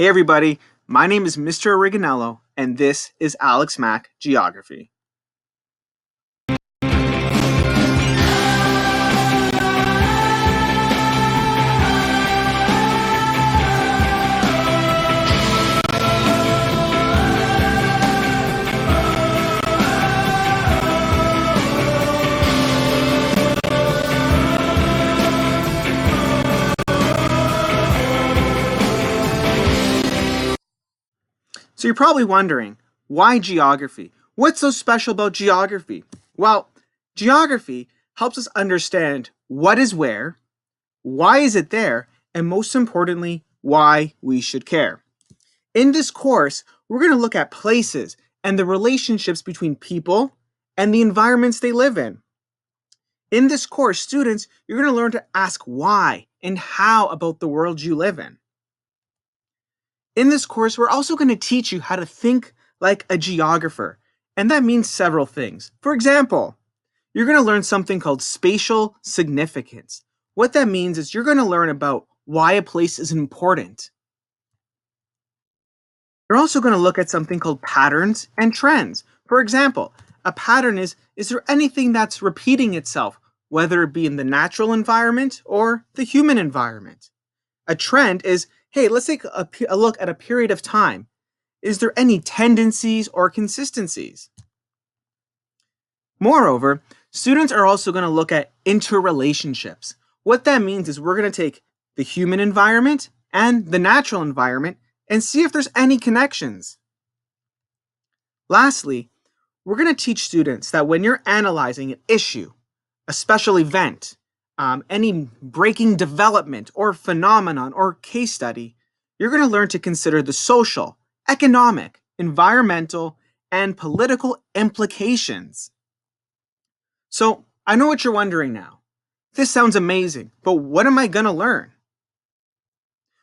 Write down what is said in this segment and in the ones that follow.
Hey everybody, my name is Mr. Originello, and this is Alex Mack Geography. So you're probably wondering, why geography? What's so special about geography? Well, geography helps us understand what is where, why is it there, and most importantly, why we should care. In this course, we're going to look at places and the relationships between people and the environments they live in. In this course, students, you're going to learn to ask why and how about the world you live in. In this course, we're also going to teach you how to think like a geographer, and that means several things. For example, you're going to learn something called spatial significance. What that means is you're going to learn about why a place is important. You're also going to look at something called patterns and trends. For example, a pattern is there anything that's repeating itself, whether it be in the natural environment or the human environment? A trend is, hey, let's take a look at a period of time. Is there any tendencies or consistencies? Moreover, students are also going to look at interrelationships. What that means is we're going to take the human environment and the natural environment and see if there's any connections. Lastly, we're going to teach students that when you're analyzing an issue, a special event, any breaking development or phenomenon or case study, you're going to learn to consider the social, economic, environmental, and political implications. So I know what you're wondering now. This sounds amazing, but what am I going to learn?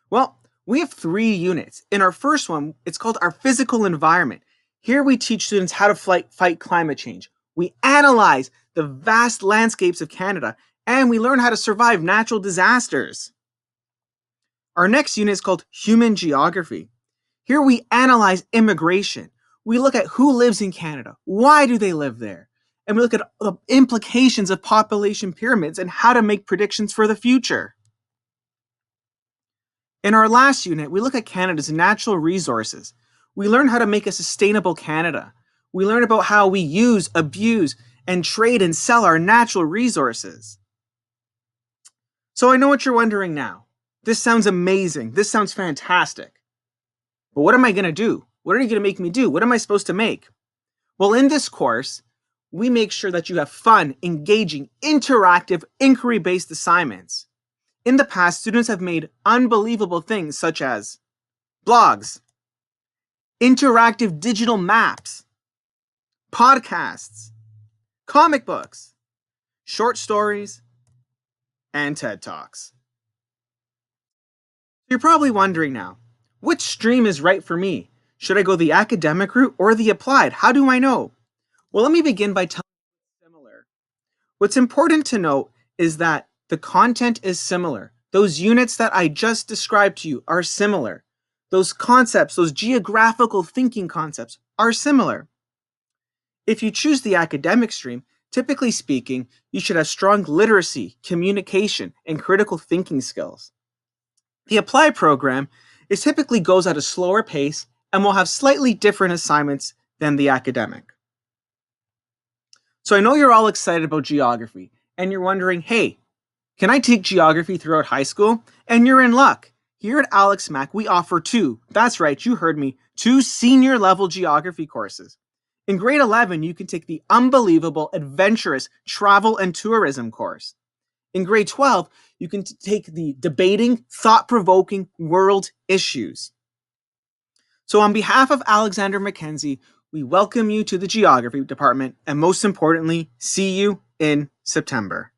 Well, we have 3 units. In our first one, it's called our physical environment. Here we teach students how to fight climate change. We analyze the vast landscapes of Canada, and we learn how to survive natural disasters. Our next unit is called human geography. Here we analyze immigration. We look at who lives in Canada, why do they live there, and we look at the implications of population pyramids and how to make predictions for the future. In our last unit, we look at Canada's natural resources. We learn how to make a sustainable Canada. We learn about how we use, abuse, and trade and sell our natural resources. So I know what you're wondering now. This sounds amazing. This sounds fantastic. But what am I going to do? What are you going to make me do? What am I supposed to make? Well, in this course, we make sure that you have fun, engaging, interactive, inquiry-based assignments. In the past, students have made unbelievable things such as blogs, interactive digital maps, podcasts, comic books, short stories, and TED Talks. You're probably wondering now, which stream is right for me? Should I go the academic route or the applied? How do I know? Well, let me begin by telling you what's similar. What's important to note is that the content is similar. Those units that I just described to you are similar. Those concepts, those geographical thinking concepts are similar. If you choose the academic stream, typically speaking, you should have strong literacy, communication, and critical thinking skills. The applied program typically goes at a slower pace and will have slightly different assignments than the academic. So I know you're all excited about geography, and you're wondering, hey, can I take geography throughout high school? And you're in luck. Here at Alex Mack, we offer 2, that's right, you heard me, 2 senior level geography courses. In grade 11, you can take the unbelievable, adventurous travel and tourism course. In grade 12, you can take the debating, thought-provoking world issues. So on behalf of Alexander Mackenzie, we welcome you to the geography department, and most importantly, see you in September.